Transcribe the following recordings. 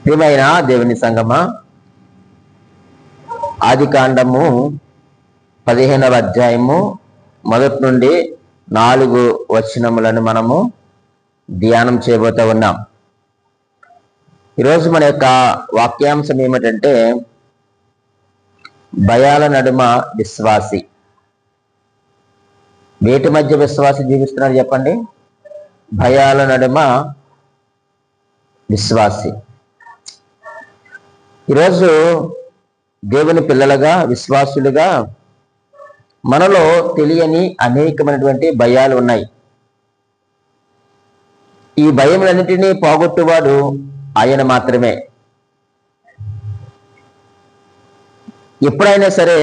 ప్రియమైన దేవుని సంగమా, ఆది కాండము 15వ అధ్యాయము మొదటి నుండి 4 వచనములను మనము ధ్యానం చేయబోతూ ఉన్నాం. ఈరోజు మన యొక్క వాక్యాంశం ఏమిటంటే భయాల నడుమ విశ్వాసి. వేటి మధ్య విశ్వాసి జీవిస్తున్నారు చెప్పండి? భయాల నడుమ విశ్వాసి. ఈరోజు దేవుని పిల్లలుగా, విశ్వాసులుగా మనలో తెలియని అనేకమైనటువంటి భయాలు ఉన్నాయి. ఈ భయములన్నిటినీ పోగొట్టువాడు ఆయన మాత్రమే. ఎప్పుడైనా సరే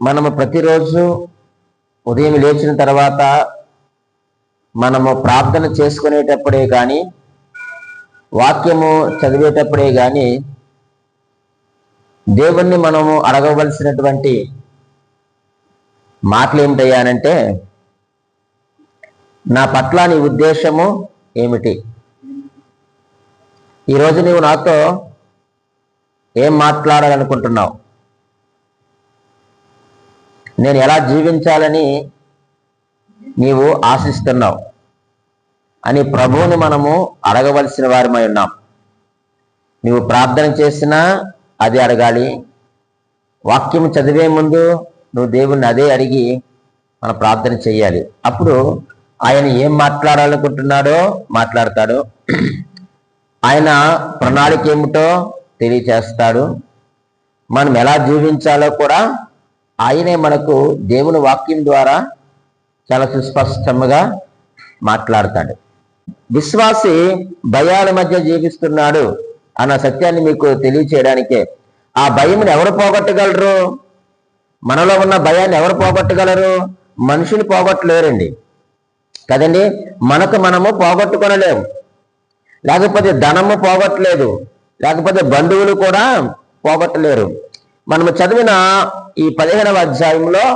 మనము ప్రతిరోజు ఉదయం లేచిన తర్వాత మనము ప్రార్థన చేసుకునేటప్పుడే కానీ, వాక్యము చదివేటప్పుడే కానీ దేవుణ్ణి మనము అడగవలసినటువంటి మాటలు ఏమిటయ్యానంటే, నా పట్ల నీ ఉద్దేశము ఏమిటి? ఈరోజు నీవు నాతో ఏం మాట్లాడాలనుకుంటున్నావు? నేను ఎలా జీవించాలని నీవు ఆశిస్తున్నావు అని ప్రభువుని మనము అడగవలసిన వారమై ఉన్నాం. నీవు ప్రార్థన చేసినా అది అడగాలి. వాక్యం చదివే ముందు నువ్వు దేవుణ్ణి అదే అడిగి మనం ప్రార్థన చేయాలి. అప్పుడు ఆయన ఏం మాట్లాడాలనుకుంటున్నాడో మాట్లాడతాడు. ఆయన ప్రణాళిక ఏమిటో తెలియచేస్తాడు. మనం ఎలా జీవించాలో కూడా ఆయనే మనకు దేవుని వాక్యం ద్వారా చాలా సుస్పష్టంగా మాట్లాడతాడు. విశ్వాసి భయాల మధ్య జీవిస్తున్నాడు అన్న సత్యాన్ని మీకు తెలియచేయడానికే. ఆ భయమును ఎవరు పోగొట్టగలరు? మనలో ఉన్న భయాన్ని ఎవరు పోగొట్టగలరు? మనుషులు పోగొట్టలేరండి కదండి. మనము పోగొట్టుకొనలేము. లేకపోతే ధనము పోగొట్టలేదు, లేకపోతే బంధువులు కూడా పోగొట్టలేరు. మనము చదివిన ఈ 15వ అధ్యాయంలో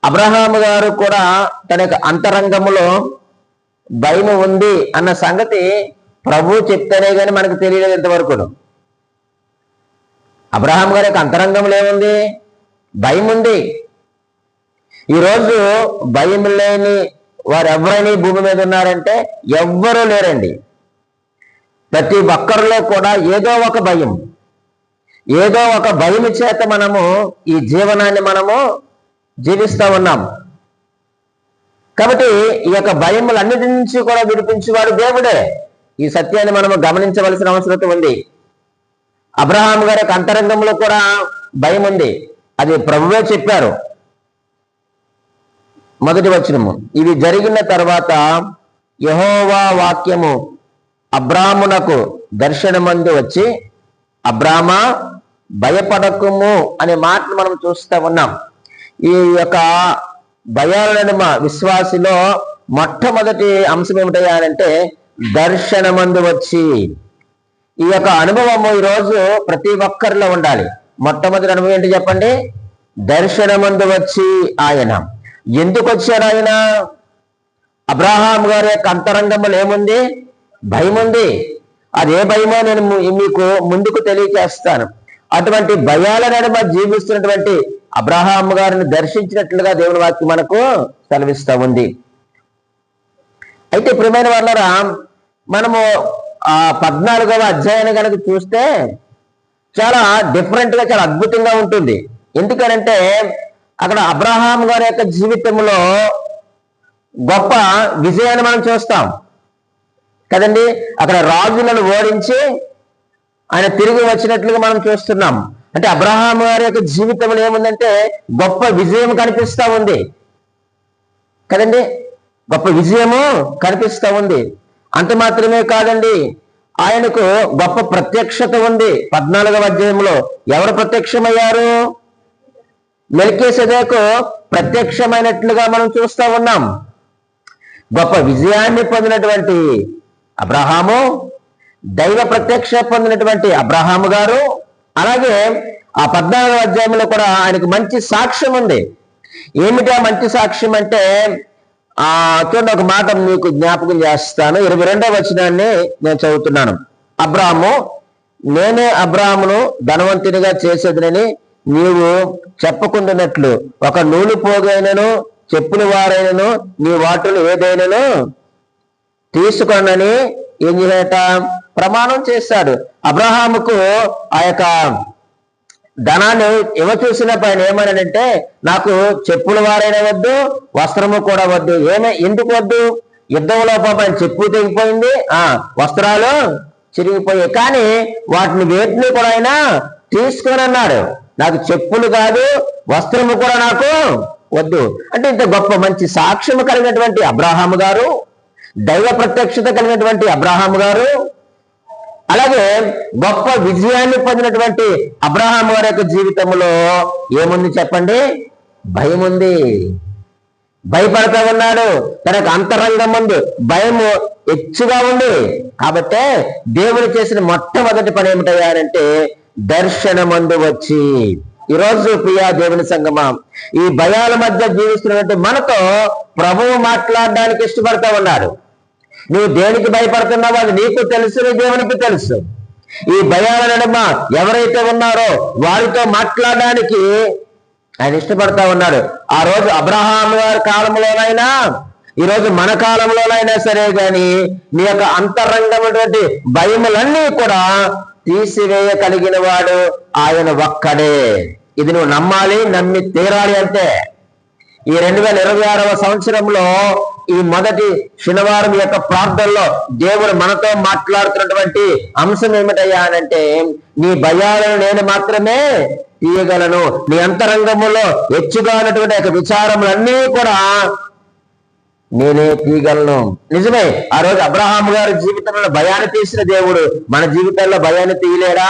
అబ్రహాము గారు కూడా తన యొక్క అంతరంగములో భయం ఉంది అన్న సంగతి ప్రభు చెప్తేనే కానీ మనకు తెలియలేదు ఇంతవరకు. అబ్రహాం గారి యొక్క అంతరంగంలో ఏముంది? భయం ఉంది. ఈరోజు భయం లేని వారు ఎవరైనా భూమి మీద ఉన్నారంటే ఎవ్వరూ లేరండి. ప్రతి ఒక్కరిలో కూడా ఏదో ఒక భయం, ఏదో ఒక భయం చేత మనము ఈ జీవనాన్ని మనము జీవిస్తూ ఉన్నాం. కాబట్టి ఈ యొక్క భయములన్నిటి నుంచి కూడా విడిపించేవాడు దేవుడే. ఈ సత్యాన్ని మనము గమనించవలసిన అవసరం ఉంది. అబ్రహాం గారి యొక్క అంతరంగంలో కూడా భయం ఉంది. అది ప్రభువే చెప్పారు. మొదటి వచనము, ఇవి జరిగిన తర్వాత యెహోవా వాక్యము అబ్రామునకు దర్శనమందు వచ్చి, అబ్రామా భయపడకుము అనే మాటను మనం చూస్తూ ఉన్నాం. ఈ యొక్క భయాలను విశ్వాసిలో మొట్టమొదటి అంశం ఏమిటంటే దర్శనమందు వచ్చి. ఈ యొక్క అనుభవము ఈరోజు ప్రతి ఒక్కరిలో ఉండాలి. మొట్టమొదటి అనుభవం ఏంటి చెప్పండి? దర్శనమందు వచ్చి. ఆయన ఎందుకు వచ్చారు? ఆయన అబ్రహాం గారి యొక్క అంతరంగంలో ఏముంది? భయం ఉంది. అదే భయమో నేను మీకు ముందుకు తెలియచేస్తాను. అటువంటి భయాల నడుమ జీవిస్తున్నటువంటి అబ్రహాం గారిని దర్శించినట్లుగా దేవుని వాక్యం మనకు సెలవిస్తూ ఉంది. అయితే ప్రియమైన వాళ్ళరా, మనము 14వ అధ్యాయాన్ని కనుక చూస్తే చాలా డిఫరెంట్గా, చాలా అద్భుతంగా ఉంటుంది. ఎందుకనంటే అక్కడ అబ్రహాం గారి యొక్క జీవితంలో గొప్ప విజయాన్ని మనం చూస్తాం కదండి. అక్కడ రాజులను ఓడించి ఆయన తిరిగి వచ్చినట్లుగా మనం చూస్తున్నాం. అంటే అబ్రహాం గారి యొక్క జీవితంలో ఏముందంటే గొప్ప విజయం కనిపిస్తూ ఉంది కదండి. గొప్ప విజయము కనిపిస్తూ ఉంది. అంత మాత్రమే కాదండి, ఆయనకు గొప్ప ప్రత్యక్షత ఉంది. 14వ అధ్యాయంలో ఎవరు ప్రత్యక్షమయ్యారు? మెల్కీసెదెకు ప్రత్యక్షమైనట్లుగా మనం చూస్తూ ఉన్నాం. గొప్ప విజయాన్ని పొందినటువంటి అబ్రహాము, దైవ ప్రత్యక్ష పొందినటువంటి అబ్రహాము గారు, అలాగే ఆ 14వ అధ్యాయంలో కూడా ఆయనకు మంచి సాక్ష్యం ఉంది. ఏమిటి ఆ మంచి సాక్ష్యం అంటే, చూడండి, ఒక మాట మీకు జ్ఞాపకం చేస్తాను. 22వ వచనాన్ని నేను చదువుతున్నాను. అబ్రాము నేనే అబ్రాహామును ధనవంతునిగా చేసేదనని నీవు చెప్పకుండానట్లు ఒక నూలు పోగైనను చెప్పుల వారైనను నీ వాటిలో ఏదైనాను తీసుకొనని ఏం చేయట ప్రమాణం చేశాడు. అబ్రహాముకు ఆ యొక్క ధనాన్ని చూసిన పైన ఏమనంటే నాకు చెప్పుల వారైనా వద్దు, వస్త్రము కూడా వద్దు. ఎందుకు వద్దు? యుద్ధంలో పాపం చెప్పు తెగిపోయింది, వస్త్రాలు చిరిగిపోయాయి, కానీ వాటిని వేటిని కూడా ఆయన తీసుకొని అన్నాడు, నాకు చెప్పులు కాదు, వస్త్రము కూడా నాకు వద్దు. అంటే ఇంత గొప్ప మంచి సాక్ష్యం కలిగినటువంటి అబ్రాహాము గారు, దైవ ప్రత్యక్షత కలిగినటువంటి అబ్రాహాము గారు, అలాగే గొప్ప విజయాన్ని పొందినటువంటి అబ్రహాము గారి యొక్క జీవితంలో ఏముంది చెప్పండి? భయం ఉంది. భయపడతా ఉన్నాడు. తనకు అంతరంగం ముందు భయము ఎక్కువగా ఉంది. కాబట్టే దేవుడు చేసిన మొట్టమొదటి పని ఏమిటయ్యారంటే దర్శనమందు వచ్చి, ఈరోజు ప్రియా దేవుని సంగమా, ఈ భయాల మధ్య జీవిస్తున్నటువంటి మనతో ప్రభువు మాట్లాడడానికి ఇష్టపడతా ఉన్నాడు. నువ్వు దేనికి భయపడుతున్నావో అది నీకు తెలుసు, నీ దేవునికి తెలుసు. ఈ భయాల నడుమ ఎవరైతే ఉన్నారో వారితో మాట్లాడడానికి ఆయన ఇష్టపడతా ఉన్నాడు. ఆ రోజు అబ్రహాము గారి కాలంలోనైనా, ఈరోజు మన కాలంలోనైనా సరే గాని నీ యొక్క అంతరంగమైనటువంటి భయములన్నీ కూడా తీసివేయగలిగిన వాడు ఆయన ఒక్కడే. ఇది నువ్వు నమ్మాలి, నమ్మి తీరాలి. అంటే ఈ 2026వ సంవత్సరంలో ఈ మొదటి శనివారం యొక్క ప్రార్థనలో దేవుడు మనతో మాట్లాడుతున్నటువంటి అంశం ఏమిటయ్యా అనంటే, నీ భయాలను నేను మాత్రమే తీయగలను, నీ అంతరంగములో హెచ్చుగా ఉన్నటువంటి యొక్క విచారములన్నీ కూడా నేనే తీయగలను. నిజమే, ఆ రోజు అబ్రహాము గారి జీవితంలో భయాన్ని తీసిన దేవుడు మన జీవితంలో భయాన్ని తీయలేడా?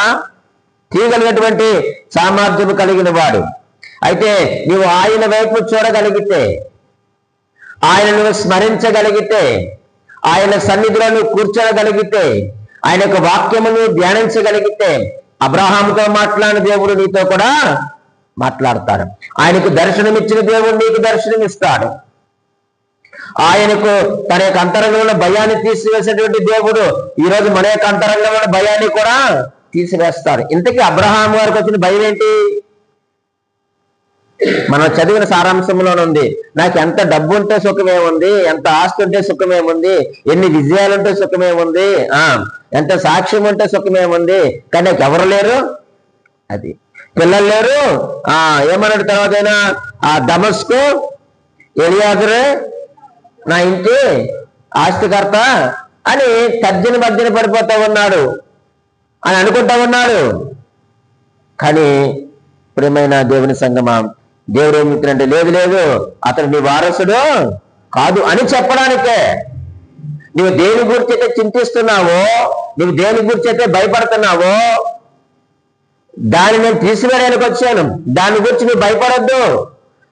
తీయగలిగినటువంటి సామర్థ్యం కలిగిన వాడు. అయితే నీవు ఆయన వైపు చూడగలిగితే, ఆయన నువ్వు స్మరించగలిగితే, ఆయన సన్నిధిలో నువ్వు కూర్చోగలిగితే, ఆయన యొక్క వాక్యము నువ్వు ధ్యానించగలిగితే, అబ్రహాముతో మాట్లాడిన దేవుడు నీతో కూడా మాట్లాడతాడు. ఆయనకు దర్శనమిచ్చిన దేవుడు నీకు దర్శనమిస్తాడు. ఆయనకు తన యొక్క అంతరంగంలో భయాన్ని తీసివేసేటువంటి దేవుడు ఈరోజు మన యొక్క అంతరంగంలో భయాన్ని కూడా తీసివేస్తాడు. ఇంతకీ అబ్రహాము గారికి వచ్చిన భయం ఏంటి? మనం చదివిన సారాంశంలోనే ఉంది. నాకు ఎంత డబ్బు ఉంటే సుఖమేముంది, ఎంత ఆస్తి ఉంటే సుఖమేముంది, ఎన్ని విజయాలుంటే సుఖమేముంది, ఎంత సాక్ష్యం ఉంటే సుఖమేముంది, కానీ నాకు ఎవరు లేరు, అది పిల్లలు లేరు. ఏమన్నాడు తర్వాత ఆ దమస్కు ఎలియాజరే నా ఇంటి ఆస్తికర్త అని తర్జన భర్జన పడిపోతా ఉన్నాడు అని అనుకుంటా ఉన్నాడు. కానీ ప్రియమైన దేవుని సంగమా, దేవుడు ఏమిటంటే లేదు లేదు, అతడు నీ వారసుడు కాదు అని చెప్పడానికే. నువ్వు దేని గురించి అయితే చింతిస్తున్నావో, నువ్వు దేని గురించి అయితే భయపడుతున్నావో దాన్ని నేను తీసివేయడానికి వచ్చాను. దాని గురించి నువ్వు భయపడొద్దు.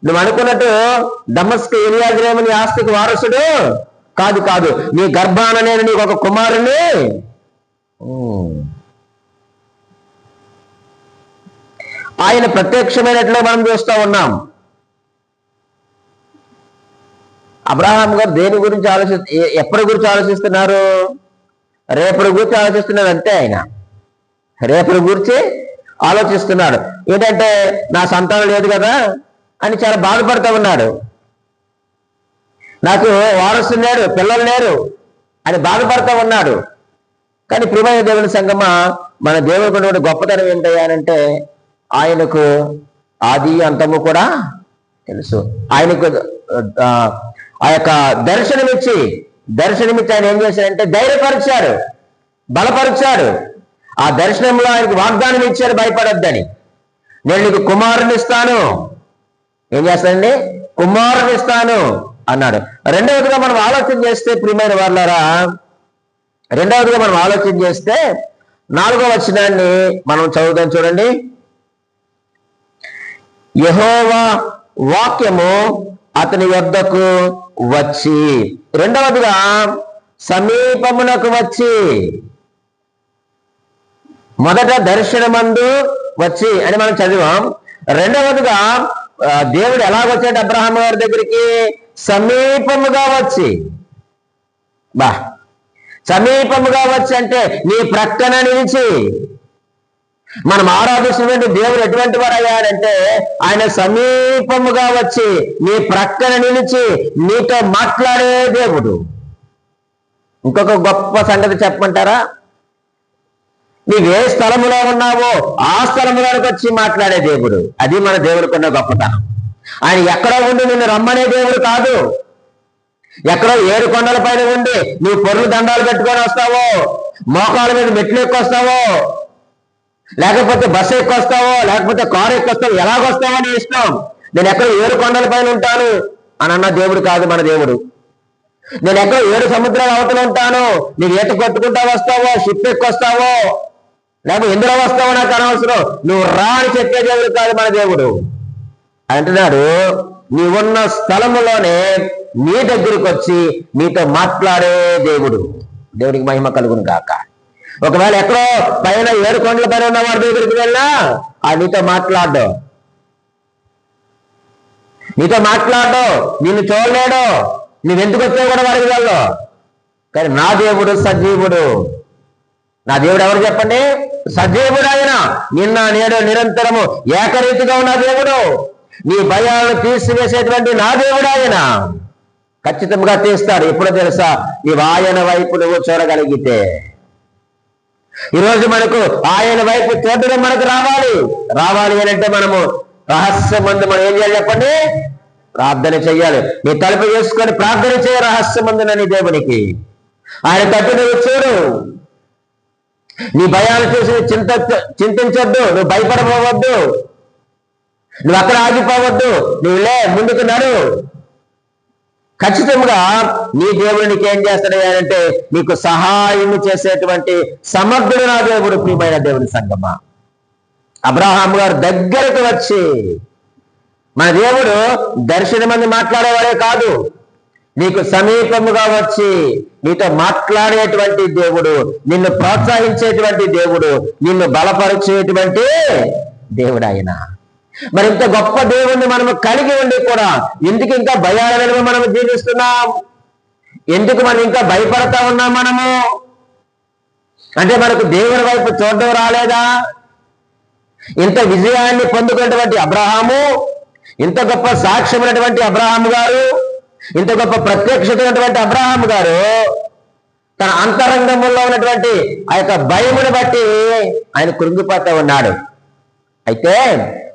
నువ్వు అనుకున్నట్టు దమస్కు ఎలియాజరేమో నీ ఆస్తికి వారసుడు కాదు, కాదు, నీ గర్భాన నేను నీకు ఒక కుమారుని ఆయన ప్రత్యక్షమైనట్లు మనం చూస్తూ ఉన్నాం. అబ్రహాం గారు దేని గురించి ఎప్పటి గురించి ఆలోచిస్తున్నారు? రేపటి గురించి ఆలోచిస్తున్నారు అంతే. ఆయన రేపటి గురించి ఆలోచిస్తున్నాడు. ఏంటంటే నా సంతానం లేదు కదా అని చాలా బాధపడుతూ ఉన్నాడు. నాకు వారసులు లేరు, పిల్లలు లేరు అని బాధపడుతూ ఉన్నాడు. కానీ ప్రియమైన దేవుని సంగమా, మన దేవుడికి ఉన్నటువంటి గొప్పతనం ఏంటయ్యానంటే ఆయనకు ఆది అంతము కూడా తెలుసు. ఆయనకు ఆ యొక్క దర్శనమిచ్చి ఆయన ఏం చేశాడంటే ధైర్యపరిచాడు, బలపరిచాడు. ఆ దర్శనంలో ఆయనకు వాగ్దానం ఇచ్చాడు, భయపడొద్దని. నేను నీకు కుమారుని ఇస్తాను. ఏం చేస్తానండి? కుమారుని ఇస్తాను అన్నాడు. రెండవదిగా మనం ఆలోచన చేస్తే ప్రియమైన వాళ్ళారా, రెండవదిగా మనం ఆలోచన చేస్తే 4వ వచనాన్ని మనం చదువుదాం. చూడండి. యెహోవా వాక్యము అతని వద్దకు వచ్చి, రెండవదిగా సమీపమునకు వచ్చి, మొదట దర్శనమందు వచ్చి అని మనం చదివాం. రెండవదిగా దేవుడు ఎలాగొచ్చాడు అబ్రహాము గారి దగ్గరికి? సమీపముగా వచ్చి. సమీపముగా వచ్చి అంటే నీ ప్రక్కన నిలిచి, మనం ఆరాధిస్తున్నటువంటి దేవుడు ఎటువంటి వాడు అయ్యాడంటే ఆయన సమీపముగా వచ్చి నీ ప్రక్కన నిలిచి నీతో మాట్లాడే దేవుడు. ఇంకొక గొప్ప సంగతి చెప్పమంటారా? నీవు ఏ స్థలములో ఉన్నావో ఆ స్థలములోకి వచ్చి మాట్లాడే దేవుడు. అది మన దేవుడికి ఉన్న గొప్పతనం. ఆయన ఎక్కడో ఉండి నిన్ను రమ్మనే దేవుడు కాదు. ఎక్కడో 7 కొండల పైన ఉండి నువ్వు పొర్లు దండాలు పెట్టుకొని వస్తావో, మోకాళ్ళ మీద మెట్లు ఎక్కొస్తావో, లేకపోతే బస్సు ఎక్కొస్తావో, లేకపోతే కారు ఎక్కొస్తావో, ఎలాగొస్తావో నీ ఇష్టం. నేను ఎక్కడ 7 కొండల పైన ఉంటాను అని అన్న దేవుడు కాదు మన దేవుడు. నేను ఎక్కడ 7 సముద్రాల అవతల ఉంటాను, నీవు ఈత కొట్టుకుంటా వస్తావో, షిప్ ఎక్కొస్తావో, లేకపోతే ఎందులో వస్తావో నాకు అనవసరం, నువ్వు రా అని చెప్పే దేవుడు కాదు మన దేవుడు. అంటున్నాడు, నీవున్న స్థలములోనే నీ దగ్గరికి వచ్చి నీతో మాట్లాడే దేవుడు. దేవుడికి మహిమ కలుగును గాక. ఒకవేళ ఎక్కడో పైన 7 కొండల పైన ఉన్న వాడి దగ్గరికి వెళ్ళా ఆ నీతో మాట్లాడు, నిన్ను చూడలేడు, నువ్వెందుకు వచ్చావు కూడా వాడికి వెళ్ళు. కానీ నా దేవుడు సజీవుడు. నా దేవుడు ఎవరు చెప్పండి? సజీవుడు. ఆయన నిన్న నేడు నిరంతరము ఏకరీతిగా ఉన్న దేవుడు. నీ భయాలను తీసివేసేటువంటి నా దేవుడు ఆయన. ఖచ్చితంగా తీస్తాడు. ఎప్పుడో తెలుసా? నీవు ఆయన వైపు నువ్వు చూడగలిగితే. ఈరోజు మనకు ఆయన వైపు చూడడం మనకు రావాలి అని అంటే మనము రహస్యమందు మనం ఏం చేయాలి చెప్పండి? ప్రార్థన చెయ్యాలి. నీ తలుపు చేసుకొని ప్రార్థన చేయ రహస్యమందునని దేవునికి. ఆయన తట్టు నువ్వు చూడు. నీ భయాలు చూసి చింతించొద్దు, నువ్వు భయపడపోవద్దు, నువ్వు అక్కడ ఆగిపోవద్దు, నువ్వు ముందుకు నడు. ఖచ్చితంగా నీ దేవుడు నీకేం చేస్తాడు అంటే నీకు సహాయం చేసేటువంటి సమర్థుడు నా దేవుడు. ప్రియమైన దేవుని సంగమా, అబ్రహాం గారు దగ్గరకు వచ్చి, మన దేవుడు దర్శనమంది మాట్లాడేవాడే కాదు, నీకు సమీపముగా వచ్చి నీతో మాట్లాడేటువంటి దేవుడు, నిన్ను ప్రోత్సహించేటువంటి దేవుడు, నిన్ను బలపరిచేటువంటి దేవుడు ఆయన. మరి ఇంత గొప్ప దేవుణ్ణి మనము కలిగి ఉండి కూడా ఎందుకు ఇంకా భయాలను మనము జీవిస్తున్నాం? ఎందుకు మనం ఇంకా భయపడతా ఉన్నాం? మనము అంటే మనకు దేవుని వైపు చూడడం రాలేదా? ఇంత విజయాన్ని పొందుకున్నటువంటి అబ్రహాము, ఇంత గొప్ప సాక్ష్యమైనటువంటి అబ్రహాము గారు, ఇంత గొప్ప ప్రత్యక్షమైనటువంటి అబ్రహాము గారు తన అంతరంగంలో ఉన్నటువంటి ఆ యొక్క భయమును బట్టి ఆయన కృంగిపోతూ ఉన్నాడు. అయితే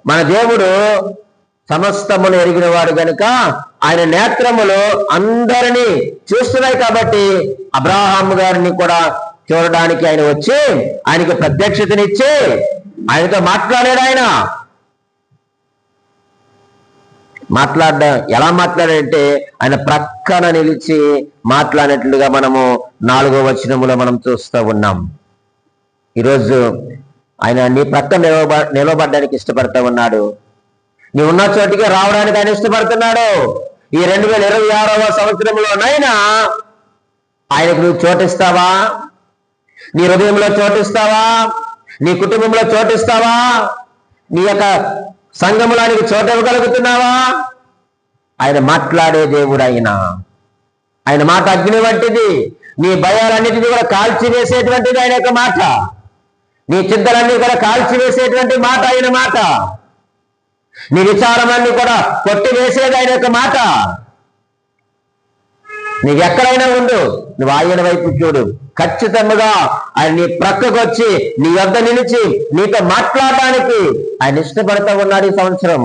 మన దేవుడు సమస్తమును ఎరిగిన వాడు గనుక ఆయన నేత్రములు అందరినీ చూస్తున్నాయి. కాబట్టి అబ్రహాము గారిని కూడా చూడడానికి ఆయన వచ్చి ఆయనకి ప్రత్యక్షతనిచ్చి ఆయనతో మాట్లాడాడు. ఆయన ఎలా మాట్లాడాడంటే ఆయన ప్రక్కన నిలిచి మాట్లాడినట్లుగా మనము 4వ వచనములో మనం చూస్తూ ఉన్నాం. ఈరోజు ఆయన నీ ప్రక్కన నిలవబడ్డానికి ఇష్టపడతా ఉన్నాడు. నీ ఉన్న చోటికి రావడానికి ఆయన ఇష్టపడుతున్నాడు. ఈ 2026వ సంవత్సరంలోనైనా ఆయనకు నువ్వు చోటిస్తావా? నీ హృదయంలో చోటిస్తావా? నీ కుటుంబంలో చోటిస్తావా? నీ యొక్క సంఘములో ఆయనకు చోటు ఇవ్వగలుగుతున్నావా? ఆయన మాట్లాడే దేవుడు ఆయన మాట అగ్ని వంటిది. నీ భయాలన్నిటినీ కూడా కాల్చివేసేటువంటిది ఆయన యొక్క మాట. నీ చింతలన్నీ కూడా కాల్చివేసేటువంటి మాట ఆయన మాట. నీ విచారమన్నీ కూడా కొట్టివేసేది ఆయన యొక్క మాట. నీకు ఎక్కడైనా ఉండు, నువ్వు ఆయన వైపు చూడు. ఖచ్చితంగా ఆయన నీ ప్రక్కకు వచ్చి నీ వద్ద నిలిచి నీతో మాట్లాడడానికి ఆయన ఇష్టపడుతూ ఉన్నాడు. ఈ సంవత్సరం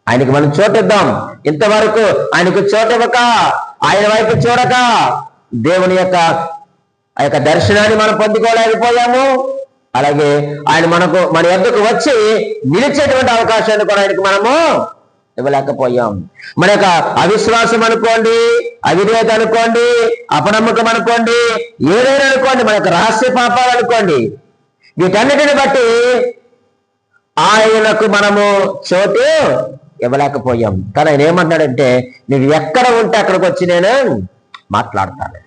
ఆయనకి మనం చోటిద్దాం. ఇంతవరకు ఆయనకు చోటివ్వక, ఆయన వైపు చూడక దేవుని యొక్క ఆ యొక్క దర్శనాన్ని మనం పొందుకోలేకపోయాము. అలాగే ఆయన మన యొద్దకు వచ్చి నిలిచేటువంటి అవకాశాన్ని కూడా ఆయనకు మనము ఇవ్వలేకపోయాం. మన యొక్క అవిశ్వాసం అనుకోండి, అవిధేయత అనుకోండి, అపనమ్మకం అనుకోండి, ఏదైనా అనుకోండి, మన యొక్క రహస్య పాపాలు అనుకోండి, వీటన్నిటిని బట్టి ఆయనకు మనము చోటు ఇవ్వలేకపోయాం. కానీ ఆయన ఏమంటున్నాడంటే, నువ్వు ఎక్కడ ఉంటే అక్కడికి వచ్చి నేను మాట్లాడతాను.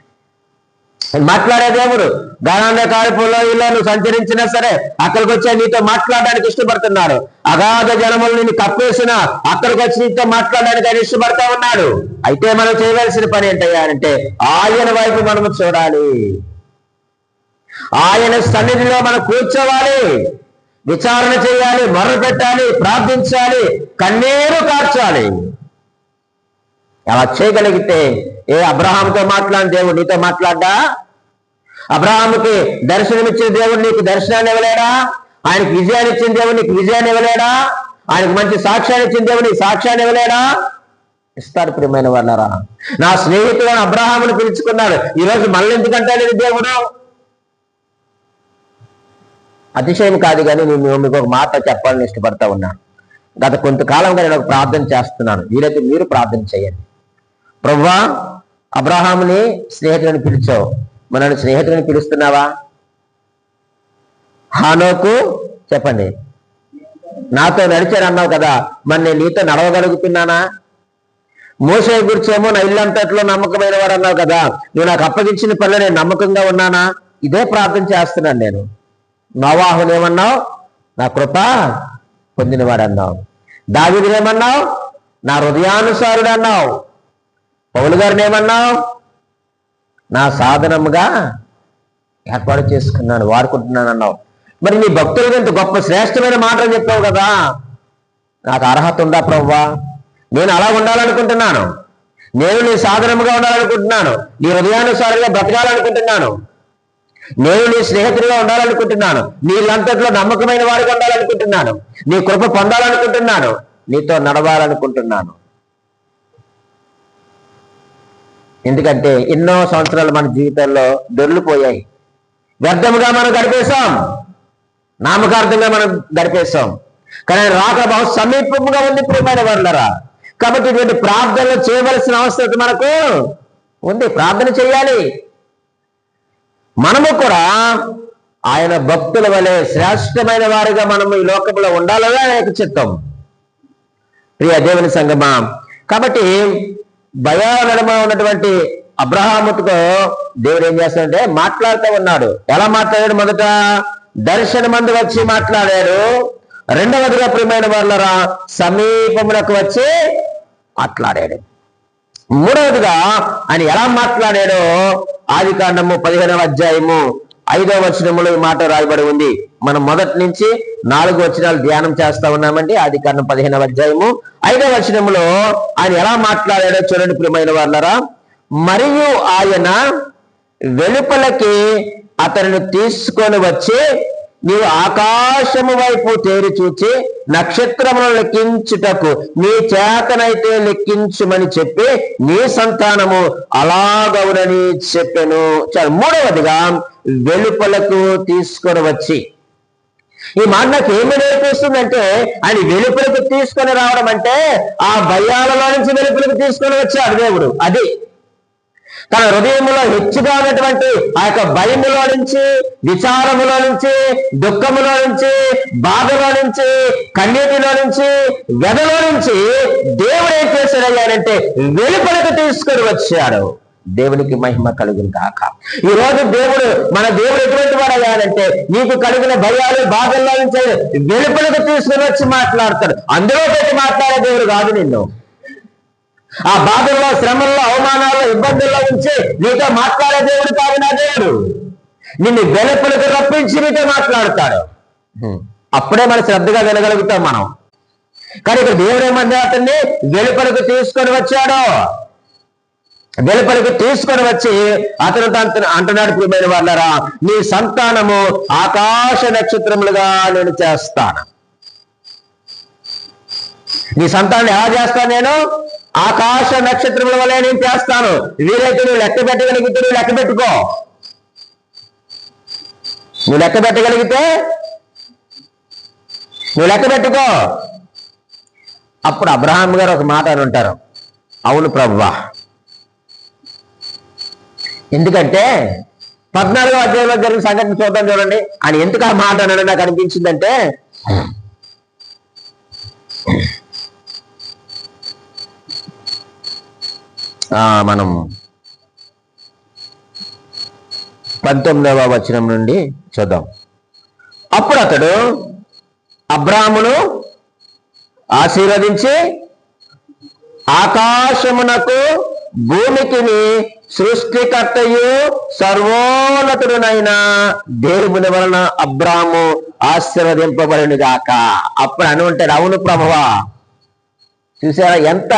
మాట్లాడే దేవుడు. గానాంధకారపులో ఇలా నువ్వు సంచరించినా సరే అక్కడికి వచ్చి నీతో మాట్లాడడానికి ఇష్టపడుతున్నాడు. అగాధ జనములు నిన్ను కప్పేసిన అక్కడికి వచ్చి నీతో మాట్లాడడానికి ఆయన ఇష్టపడతా ఉన్నాడు. అయితే మనం చేయవలసిన పని ఏంటయ్యా అంటే ఆయన వైపు మనము చూడాలి. ఆయన సన్నిధిలో మనం కూర్చోవాలి, విచారణ చేయాలి, మొర్ర పెట్టాలి, ప్రార్థించాలి, కన్నీరు కార్చాలి. అలా చేయగలిగితే అబ్రహాముతో మాట్లాడిన దేవుడు నీతో మాట్లాడ్డా? అబ్రహాముకి దర్శనమిచ్చిన దేవుడు నీకు దర్శనాన్ని ఇవ్వలేడా? ఆయనకు విజయాన్ని ఇచ్చిన దేవుడు నీకు విజయాన్ని ఇవ్వలేడా? ఆయనకు మంచి సాక్ష్యాన్ని ఇచ్చిన దేవుడు నీకు సాక్ష్యాన్ని ఇవ్వలేడా? ఇస్తారు. ప్రియమైన వాళ్ళారా, నా స్నేహితుడు అబ్రహామును పిలుచుకున్నాడు, ఈరోజు మళ్ళీ ఎందుకంటే లేదు దేవుడు? అతిశయం కాదు, కానీ నేను మీకు ఒక మాట చెప్పాలని ఇష్టపడతా ఉన్నాను. గత కొంతకాలంగా నేను ఒక ప్రార్థన చేస్తున్నాను. వీలైతే మీరు ప్రార్థన చేయండి. ప్రభువా, అబ్రహాముని స్నేహితుడిని పిలిచావు, మనల్ని స్నేహితుడిని పిలుస్తున్నావా? హానోకు చెప్పండి, నాతో నడిచాడు అన్నావు కదా, మరి నేను నీతో నడవగలుగుతున్నానా? మోసే గురించేమో నా ఇల్లంతట్లో నమ్మకమైన వాడు అన్నావు కదా, నువ్వు నాకు అప్పగించిన పనిలో నేను నమ్మకంగా ఉన్నానా? ఇదే ప్రార్థన చేస్తున్నాను నేను. నోవాహునేమన్నావు? నా కృప పొందినవాడు అన్నావు. దావీదునేమన్నావు? నా హృదయానుసారుడు అన్నావు. పౌలు గారిని ఏమన్నావు? నా సాధనముగా ఏర్పాటు చేసుకున్నాను, వాడుకుంటున్నాను అన్నావు. మరి నీ భక్తులకు ఇంత గొప్ప శ్రేష్టమైన మాటలు చెప్పావు కదా, నాకు అర్హత ఉందా ప్రభువా? నేను అలా ఉండాలనుకుంటున్నాను, నేను నీ సాధనముగా ఉండాలనుకుంటున్నాను, నీ హృదయానుసారంగా బ్రతకాలనుకుంటున్నాను, నేను నీ స్నేహితుడిగా ఉండాలనుకుంటున్నాను, నీళ్ళంతట్లో నమ్మకమైన వాడిగా ఉండాలనుకుంటున్నాను, నీ కృప పొందాలనుకుంటున్నాను, నీతో నడవాలనుకుంటున్నాను. ఎందుకంటే ఎన్నో సంవత్సరాలు మన జీవితంలో దొర్లిపోయాయి, వ్యర్థముగా మనం గడిపేశాం, నామకార్థంగా మనం గడిపేశాం. కానీ రాక బహు సమీపంగా ఉంది ప్రియమైన వాళ్ళరా. కాబట్టి ఇటువంటి ప్రార్థనలు చేయవలసిన అవసరం మనకు ఉంది. ప్రార్థన చేయాలి. మనము కూడా ఆయన భక్తుల వలె శ్రేష్టమైన వారిగా మనం ఈ లోకంలో ఉండాలని ఆయన చిత్తం. ప్రియ దేవుని సంగమా, కాబట్టి భయాల నడుమ ఉన్నటువంటి అబ్రహాముతో దేవుడు ఏం చేస్తాడంటే మాట్లాడుతూ ఉన్నాడు. ఎలా మాట్లాడాడు? మొదట దర్శనమందు వచ్చి మాట్లాడాడు. రెండవదిగా ప్రియమైన వాళ్ళరా సమీపములకు వచ్చి మాట్లాడాడు. మూడవదిగా ఆయన ఎలా మాట్లాడాడో ఆదికాండము 15వ అధ్యాయము 5వ వచనములో ఈ మాట రాయబడి ఉంది. మనం మొదటి నుంచి 4 వచనాలు ధ్యానం చేస్తా ఉన్నామండి. ఆదికాండం 15వ అధ్యాయము 5వ వచనములో ఆయన ఎలా మాట్లాడాడో చూడండి ప్రియమైన వాళ్ళరా. మరియు ఆయన వెలుపలకి అతనిని తీసుకొని వచ్చి, నీవు ఆకాశము వైపు తేరి చూచి నక్షత్రములను లెక్కించుటకు నీ చేతనైతే లెక్కించుమని చెప్పి నీ సంతానము అలాగవునని చెప్పెను. మూడవదిగా వెలుపలకు తీసుకొని వచ్చి, ఈ మాట నాకు ఏమి నేర్పిస్తుందంటే ఆయన వెలుపలకు తీసుకొని రావడం అంటే ఆ భయాలలో నుంచి వెలుపలకు తీసుకొని వచ్చాడు దేవుడు. అది తన హృదయంలో హెచ్చుగా ఉన్నటువంటి ఆ యొక్క భయములో నుంచి, విచారములో నుంచి, దుఃఖములో నుంచి, బాధలో నుంచి, కన్నీటిలో నుంచి, వ్యధలో నుంచి దేవుడు ఏం చేశాడయ్యాడంటే వెలుపలకు తీసుకొని వచ్చాడు. దేవునికి మహిమ కలుగును కాక. ఈ రోజు మన దేవుడు ఎటువంటి వాడు అయ్యాడంటే నీకు కలిగిన భయాలు బాధల్లో నుంచి వెలుపలకు తీసుకొని వచ్చి మాట్లాడతాడు. అందులో పెట్టి మాట్లాడే దేవుడు కాదు నిన్ను. ఆ బాధల్లో, శ్రమల్లో, అవమానాల్లో, ఇబ్బందుల్లో ఉంచి నీతో మాట్లాడే దేవుడు కాదు నా దేవుడు. నిన్ను వెలుపలకు రప్పించి నీతో మాట్లాడతాడు. అప్పుడే మనం శ్రద్ధగా వినగలుగుతాం మనం. కానీ ఇక్కడ దేవుడు ఏమన్నా అతన్ని వెలుపలకు తీసుకొని వచ్చాడు. వెలుపలకు తీసుకొని వచ్చి అతను అంటున్నాడు ప్రియమైన వాళ్ళరా, నీ సంతానము ఆకాశ నక్షత్రములుగా నేను చేస్తాను. నీ సంతానం ఎలా చేస్తాను? నేను ఆకాశ నక్షత్రముల వల్ల నేను చేస్తాను. వీలైతే నువ్వు లెక్క పెట్టగలిగితే నువ్వు లెక్క పెట్టుకో. నువ్వు లెక్క పెట్టగలిగితే నువ్వు లెక్క పెట్టుకో. అప్పుడు అబ్రహాం గారు ఒక మాట అని ఉంటారు, అవును ప్రభువా. ఎందుకంటే 14వ అధ్యాయంలో జరిగిన సంఘటన చూద్దాం చూడండి. ఆయన ఎందుకు ఆ మాట అనడం నాకు అనిపించిందంటే, మనం 19వ వచనం నుండి చూద్దాం. అప్పుడు అతడు అబ్రాహామును ఆశీర్వదించి ఆకాశమునకు భూమికి సృష్టికర్తయు సర్వోన్నతుడునైన దేవుని వలన అబ్రాము ఆశీర్వదింపబడిన గాక. అప్పుడు అని ఉంటాడు, అవును ప్రభువా. చూసారా ఎంత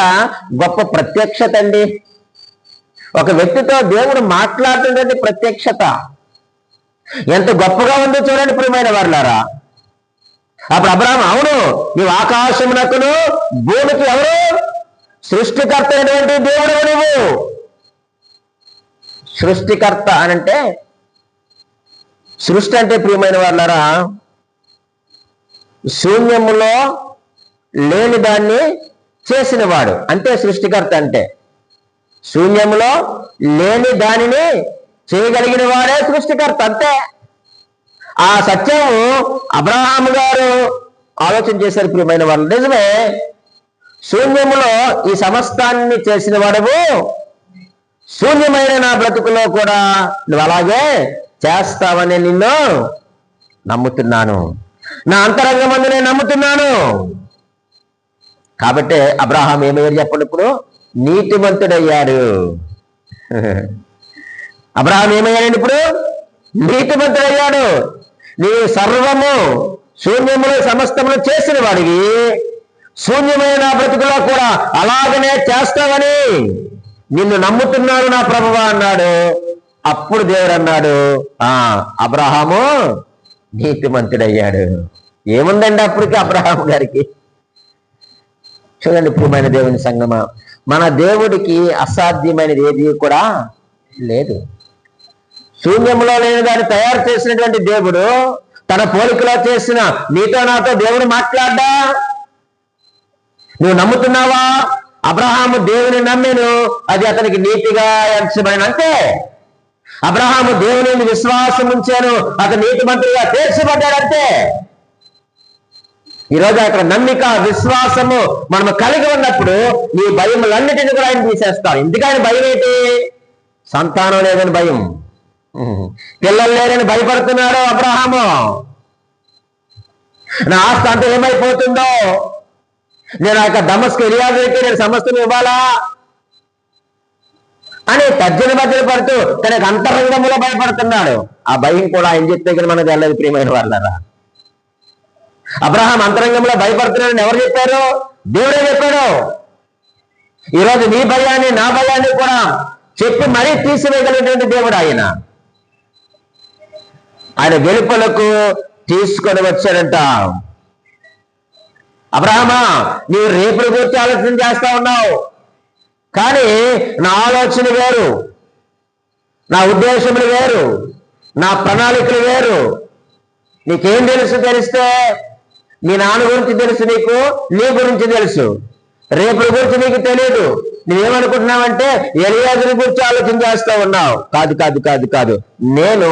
గొప్ప ప్రత్యక్షత అండి. ఒక వ్యక్తితో దేవుడు మాట్లాడుతున్నటువంటి ప్రత్యక్షత ఎంత గొప్పగా ఉందో చూడండి ప్రియమైన వారులారా. అప్పుడు అబ్రాహాము, అవును నీవు ఆకాశమునకును భూమికి ఎవరు? సృష్టికర్త అయినటువంటి దేవుడు నువ్వు. సృష్టికర్త అనంటే, సృష్టి అంటే ప్రియమైన వారులారా శూన్యములో లేని దాన్ని చేసినవాడు అంటే సృష్టికర్త. అంటే శూన్యములో లేని దానిని చేయగలిగిన వాడే సృష్టికర్త. అంతే. ఆ సత్యము అబ్రహాము గారు ఆలోచన చేశారు ప్రియమైన వాళ్ళు. నిజమే, శూన్యములో ఈ సమస్తాన్ని చేసిన వాడవు, శూన్యమైన నా బ్రతుకులో కూడా నువ్వు అలాగే చేస్తావని నిన్ను నమ్ముతున్నాను, నా అంతరంగమందు నేను నమ్ముతున్నాను. కాబట్టి అబ్రహాం ఏమయ్యాడు చెప్పండి? ఇప్పుడు నీతిమంతుడయ్యాడు. అబ్రహాం ఏమయ్యాడండి? ఇప్పుడు నీతిమంతుడయ్యాడు. నీవు సర్వము శూన్యములు సమస్తములు చేసిన వాడివి, శూన్యమైన బ్రతుకులో కూడా అలాగనే చేస్తావని నిన్ను నమ్ముతున్నాను నా ప్రభువా అన్నాడు. అప్పుడు దేవుడు అన్నాడు, అబ్రహాము నీతిమంతుడయ్యాడు. ఏముందండి అప్పటికి అబ్రహాము గారికి? చూడండి ప్రియమైన దేవుని సంగమా, మన దేవుడికి అసాధ్యమైనది ఏది కూడా లేదు. శూన్యంలో లేని దాన్ని తయారు చేసినటువంటి దేవుడు తన పోలికలో చేసిన నీతో నాతో దేవుడు మాట్లాడ్డా? నువ్వు నమ్ముతున్నావా? అబ్రహాము దేవుని నమ్మెను, అది అతనికి నీతిగా ఎంచబడిన. అంతే. అబ్రహాము దేవుని విశ్వాసం ఉంచాను, అతను నీతిమంతుడిగా తీర్చబడ్డాడంతే. ఈరోజు అక్కడ నమ్మిక విశ్వాసము మనము కలిగి ఉన్నప్పుడు నీ భయములన్నిటిని కూడా ఆయన తీసేస్తాడు. ఎందుకని భయం ఏంటి? సంతానం లేదని భయం, పిల్లలు లేరని భయపడుతున్నాడు అబ్రహాము. నా ఆస్తి అంతా ఏమైపోతుందో, నేను ఆ దమస్కు ఎలియాజరుకి నేను సమస్తం ఇవ్వాలా అని తర్జన భర్జన పడుతూ తనకు అంతరంగంలో భయపడుతున్నాడు. ఆ భయం కూడా ఆయన చెప్తే కానీ మనకు వెళ్ళదు ప్రియమైన వాళ్ళరా. అబ్రహాం అంతరంగంలో భయపడుతున్నాడని ఎవరు చెప్పారు? దేవుడే చెప్పాడు. ఈరోజు నీ భయాన్ని నా భయాన్ని కూడా చెప్పి మరీ తీసివేయగలిగినటువంటి దేవుడు ఆయన. ఆయన వెలుపలకు తీసుకొని వచ్చాడంట. అబ్రహామా, నీవు రేపుల గురించి ఆలోచన చేస్తా ఉన్నావు, కానీ నా ఆలోచన వేరు, నా ఉద్దేశములు వేరు, నా ప్రణాళికలు వేరు. నీకేం తెలుసు? తెలిస్తే నీ నాన్న గురించి తెలుసు, నీకు నీ గురించి తెలుసు, రేపుల గురించి నీకు తెలియదు. నువ్వేమనుకుంటున్నావంటే ఎలియాజరు గురించి ఆలోచన చేస్తా ఉన్నావు. కాదు కాదు కాదు కాదు, నేను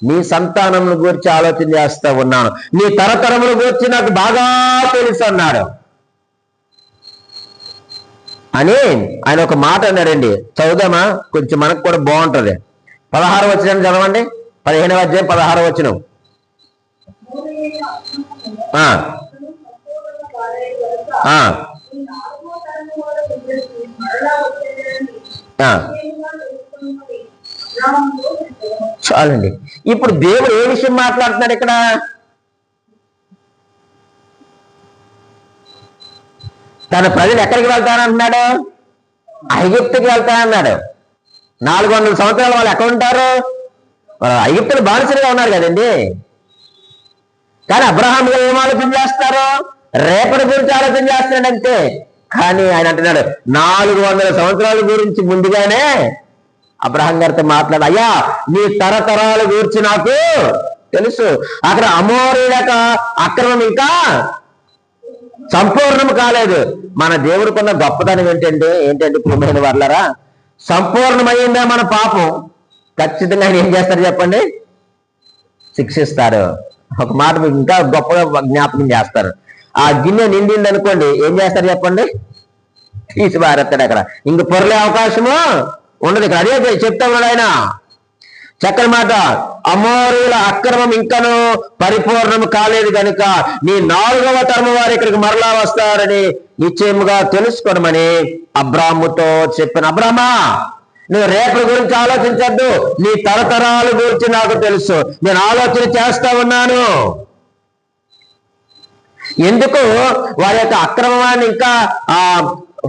నీ సంతానం గురించి ఆలోచన చేస్తా ఉన్నాను, నీ తరతరముల గురించి నాకు బాగా తెలుసు అన్నాడు అని ఆయన ఒక మాట అన్నాడండి. చదువుదామా? కొంచెం మనకు కూడా బాగుంటది. 16వ వచనం చదవండి. 15వ అధ్యాయం 16వ వచనం. చాలండి. ఇప్పుడు దేవుడు ఏ విషయం మాట్లాడుతున్నాడు ఇక్కడ? తన ప్రజలు ఎక్కడికి వెళ్తానంటున్నాడు? ఐగుప్తుకి వెళ్తానన్నాడు. 400 సంవత్సరాలు వాళ్ళు ఎక్కడ ఉంటారు? ఐగుప్తులు బానిసలుగా ఉన్నారు కదండి. కానీ అబ్రహాం గారు ఏం ఆలోచన చేస్తారు? రేపటి గురించి ఆలోచన చేస్తున్నాడంతే. కానీ ఆయన అంటున్నాడు 400 సంవత్సరాల గురించి ముందుగానే అబ్రహాం గారితో మాట్లాడు, అయ్యా నీ తరతరాల గురించి నాకు తెలుసు. అక్కడ అమోరీయుల అక్రమం ఇంకా సంపూర్ణం కాలేదు. మన దేవుడికున్న గొప్పతనం ఏంటంటే ప్రియమైన వాళ్ళరా, సంపూర్ణమైందా మన పాపం, ఖచ్చితంగా ఆయన ఏం చేస్తారు చెప్పండి? శిక్షిస్తారు. ఒక మాట ఇంకా గొప్పగా జ్ఞాపకం చేస్తారు. ఆ గిన్నె నిండింది అనుకోండి, ఏం చేస్తారు చెప్పండి? తీసి పారేస్తాడు. అక్కడ ఇంక పొరలే అవకాశము ఉండదు. ఇక్కడ అదే చెప్తా ఉన్నాడు ఆయన. చక్కని మాట. అమోరీయుల అక్రమం ఇంకను పరిపూర్ణం కాలేదు కనుక నీ 4వ తరము వారు ఇక్కడికి మరలా వస్తారని నిశ్చయముగా తెలుసుకోవడమని అబ్రాముతో చెప్పిన. అబ్రామా, నువ్వు రేపటి గురించి ఆలోచించద్దు, నీ తరతరాల గురించి నాకు తెలుసు, నేను ఆలోచన చేస్తా ఉన్నాను. ఎందుకు వారి యొక్క అక్రమాన్ని ఇంకా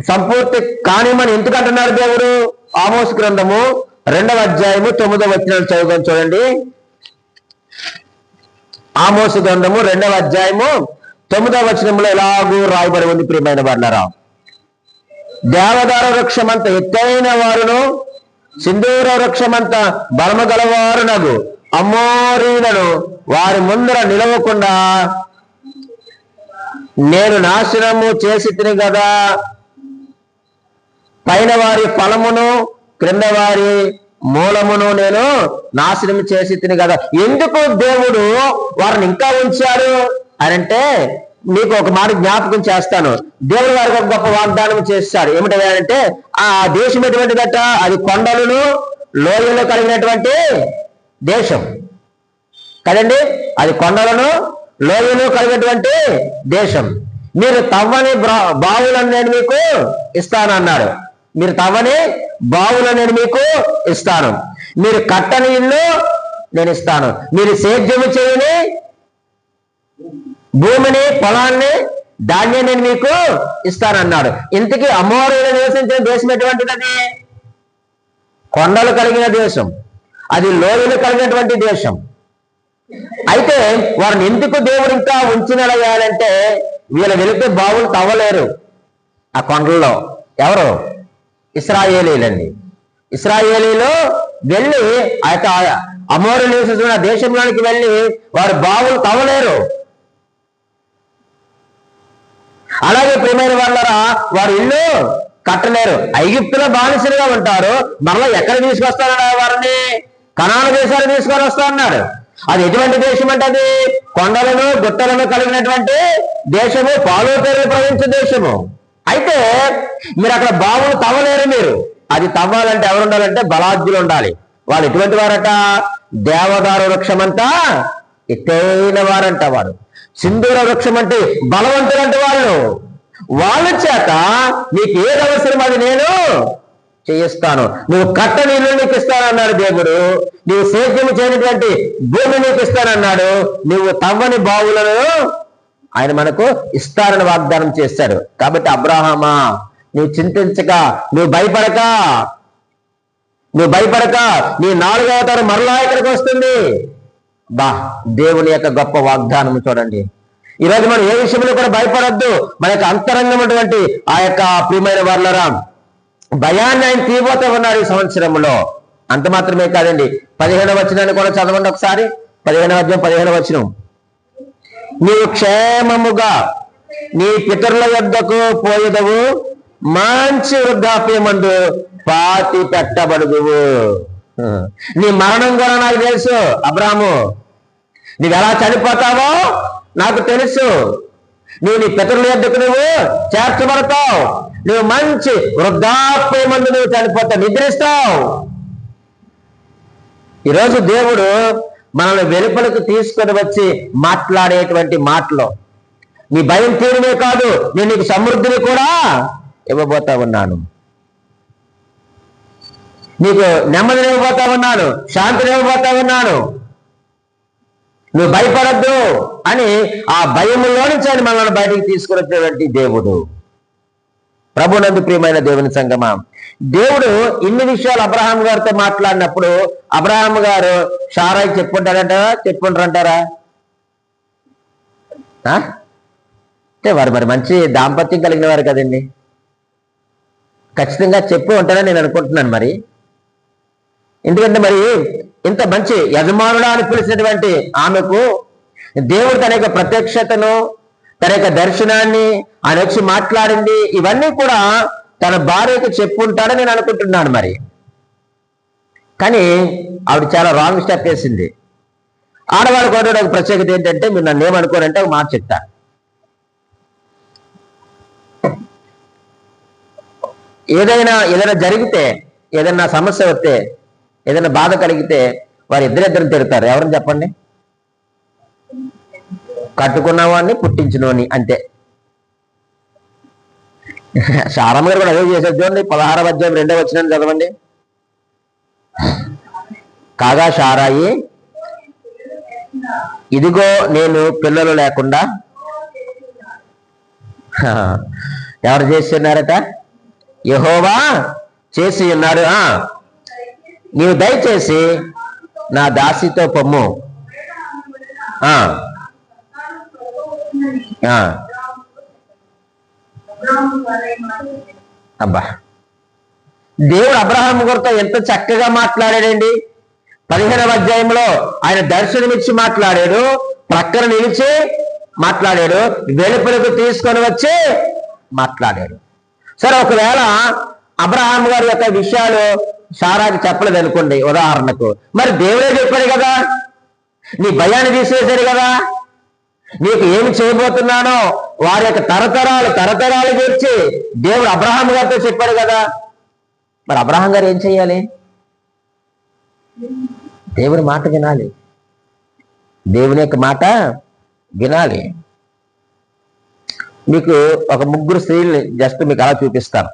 సంపూర్తి కానిమని ఎందుకు అంటున్నారు దేవుడు? ఆమోసు గ్రంథము 2వ అధ్యాయము 9వ వచనం చదువుకొని చూడండి. ఆమోసు గ్రంథము 2వ అధ్యాయము 9వ వచనంలో ఎలాగూ రాయబడి ఉంది, ప్రియమైన వారులారా. దేవదారు వృక్షమంత ఎత్తైన వారును సింధూర వృక్షమంత బలము గలవారునగు అమోరీయులను వారి ముందర నిలవకుండా నేను నాశనము చేసి తిని కదా, పైన వారి ఫలమును క్రింద వారి మూలమును నేను నాశనం చేసి తిని కదా. ఎందుకు దేవుడు వారిని ఇంకా ఉంచాడు అని అంటే, నీకు ఒక మాట జ్ఞాపకం చేస్తాను. దేవుడు వారికి ఒక గొప్ప వాగ్దానం చేస్తాడు. ఏమిటంటే, ఆ దేశం ఎటువంటిదట? అది కొండలను లోయలు కలిగినటువంటి దేశం కదండి. అది కొండలను లోయలు కలిగినటువంటి దేశం. మీరు తవ్వని బావులను నేను మీకు ఇస్తానన్నాడు. మీరు తవ్వని బావులను నేను మీకు ఇస్తాను. మీరు కట్టని ఇల్లు నేను ఇస్తాను. మీరు సేద్యము చేయని భూమిని, పొలాన్ని, ధాన్యం నేను మీకు ఇస్తానన్నాడు. ఇంతకీ అమోరీయులు నివసించిన దేశం ఎటువంటిది? అది కొండలు కలిగిన దేశం, అది లోయలు కలిగినటువంటి దేశం. అయితే వారిని ఎందుకు దేవుడు ఇంకా ఉంచినడయ్యాలంటే, వీళ్ళు వెళితే బావులు తవ్వలేరు ఆ కొండల్లో. ఎవరు? ఇశ్రాయేలీలండి. ఇశ్రాయేలీలో వెళ్ళి ఆ యొక్క అమోరీయులు నివసిస్తున్న దేశంలోనికి వెళ్ళి వారు బావులు తవ్వలేరు. అలాగే ప్రియమైన వాళ్ళరా, వారు ఇల్లు కట్టలేరు. ఐగుప్తులో బానిసలుగా ఉంటారు. మరలా ఎక్కడ తీసుకొస్తారన్నాడు వారిని? కనాను దేశాలు తీసుకొని వస్తా అన్నాడు. అది ఎటువంటి దేశం అంటే, అది కొండలను గుట్టలను కలిగినటువంటి దేశము, పాలు పేరు ప్రవహించే దేశము. అయితే మీరు అక్కడ బావులు తవ్వలేరు. మీరు అది తవ్వాలంటే ఎవరు ఉండాలంటే బలాఢ్యులు ఉండాలి. వాళ్ళు ఎటువంటి వారట? దేవదారు వృక్షమంతా ఎత్తైన వారంట. వారు సింధూర వృక్షం అంటే బలవంతులంటే వాళ్ళ చేత నీకు ఏది అవసరం అది నేను చేయిస్తాను. నువ్వు కట్టని ఇల్లు నీకు ఇస్తానన్నాడు దేవుడు. నువ్వు సేద్యము చేయనటువంటి భూమి నీకు ఇస్తానన్నాడు. నువ్వు తవ్వని బావులను ఆయన మనకు ఇస్తారని వాగ్దానం చేశాడు. కాబట్టి అబ్రాహామా, నువ్వు చింతించక, నువ్వు భయపడక, నీ 4వ అవతారం మరలా ఇక్కడికి వస్తుంది. దేవుని యొక్క గొప్ప వాగ్దానం చూడండి. ఈరోజు మనం ఏ విషయంలో కూడా భయపడద్దు. మన యొక్క అంతరంగమైనటువంటి ఆ యొక్క ప్రియమైన వారులరా, భయాన్ని ఆయన తీయబోతూ ఉన్నాడు ఈ సంవత్సరంలో. అంత మాత్రమే కాదండి, 15వ వచనాన్ని కూడా చదవండి ఒకసారి. 15వ అధ్యాయం 15వ వచనం. నీవు క్షేమముగా నీ పితరుల యొద్దకు పోయేదవు, మంచి వృద్ధాప్యమందు పాతి పెట్టబడుదువు. నీ మరణం కూడా నాకు తెలుసు అబ్రాహాము. నువ్వు ఎలా చనిపోతావో నాకు తెలుసు. నువ్వు నీ పితరుల యొద్దకు నువ్వు చేర్చబడతావు. నువ్వు మంచి వృద్ధాప్యమందు నువ్వు చనిపోతావు, నిద్రిస్తావు. ఈరోజు దేవుడు మనల్ని వెలుపలకు తీసుకొని వచ్చి మాట్లాడేటువంటి మాటలు, నీ భయం తీరునే కాదు, నేను నీకు సమృద్ధిని కూడా ఇవ్వబోతా ఉన్నాను. నీకు నెమ్మదిని ఇవ్వబోతా ఉన్నాను, శాంతిని ఇవ్వబోతా ఉన్నాను. నువ్వు భయపడద్దు అని ఆ భయములో నుంచి ఆయన మనల్ని బయటికి తీసుకున్నటువంటి దేవుడు. ప్రభునందు ప్రియమైన దేవుని సంగమా, దేవుడు ఇన్ని విషయాలు అబ్రహాం గారితో మాట్లాడినప్పుడు అబ్రహాం గారు షారాయి చెప్పుంటారంటారా? అంటే వారు మరి మంచి దాంపత్యం కలిగిన వారు కదండి, ఖచ్చితంగా చెప్పు ఉంటారని నేను అనుకుంటున్నాను. మరి ఎందుకంటే మరి ఇంత మంచి యజమానుడా అని పిలిచినటువంటి ఆమెకు దేవుడు తన యొక్క ప్రత్యక్షతను, తన యొక్క దర్శనాన్ని ఆయన వచ్చి మాట్లాడింది, ఇవన్నీ కూడా తన భార్యకు చెప్పుంటాడని నేను అనుకుంటున్నాను. మరి కానీ ఆవిడ చాలా రాంగ్ స్టెప్ వేసింది. ఆడవాళ్ళకు కూడా ఒక ప్రత్యేకత ఏంటంటే, మీరు నన్ను ఏమనుకోరంటే ఒక మాట చెప్తా. ఏదైనా జరిగితే, ఏదైనా సమస్య వస్తే, ఏదైనా బాధ కలిగితే వారు ఇద్దరిద్దరిని తిడతారు. ఎవరని చెప్పండి? కట్టుకున్నవాడిని పుట్టించినవాడిని, అంతే. శారమ్మ గారు కూడా అదే చేశారు. చూడండి 16వ అధ్యాయం 2వ వచనం చదవండి. కాగా షారాయి, ఇదిగో నేను పిల్లలు లేకుండా. ఎవరు చేసి ఉన్నారట? యెహోవా చేసి ఉన్నాడు. నీవు దయచేసి నా దాసితో పొమ్ము. అబ్బా, దేవుడు అబ్రహాము గారితో ఎంత చక్కగా మాట్లాడాడండి. 15వ అధ్యాయంలో ఆయన దర్శనమిచ్చి మాట్లాడాడు, ప్రక్కన నిలిచి మాట్లాడాడు, వెలుపలకు తీసుకొని వచ్చి మాట్లాడాడు. సరే, ఒకవేళ అబ్రహాం గారి యొక్క విషయాలు సారాకి చెప్పలేదు అనుకోండి, ఉదాహరణకు, మరి దేవుడే చెప్పాడు కదా, నీ భయాన్ని తీసేశాడు కదా, నీకు ఏమి చేయబోతున్నానో వారి యొక్క తరతరాలు గురించి దేవుడు అబ్రహాం గారితో చెప్పాడు కదా. మరి అబ్రహాం గారు ఏం చెయ్యాలి? దేవుని మాట వినాలి, దేవుని యొక్క మాట వినాలి. మీకు ఒక 3 స్త్రీల్ని జస్ట్ మీకు అలా చూపిస్తాను.